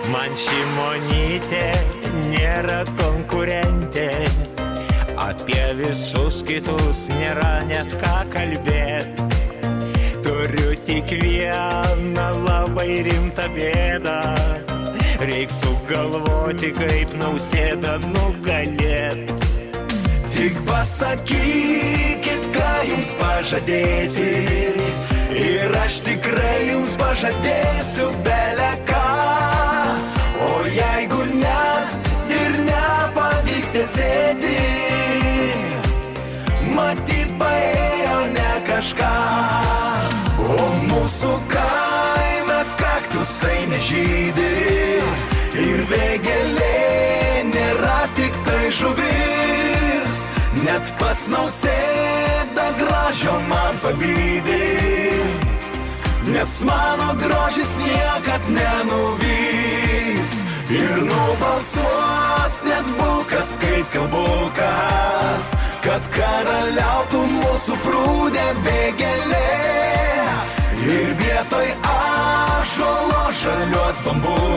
Man Šimonytė nėra konkurentė, apie visus kitus nėra net ką kalbėt. Turiu tik vieną labai rimtą bėdą, reik sugalvoti, kaip Nausėdą nugalėt. Tik pasakykit, ką jums pažadėti, ir aš tikrai jums pažadėsiu bele ką. O jeigu net ir nepavyks tiesėti, matyt paėjo ne kažką. O mūsų kaime kaktusai nežydi, ir vėgėlė nėra tik tai žuvis. Net pats Nausėda gražio man pavydi, nes mano grožis niekad nenuvys. Ir nubalsuos net bukas kaip kalbukas, kad karaliautų mūsų prūdė vėgėlė. Ir vietoj ąžuolo žaliuos bambus.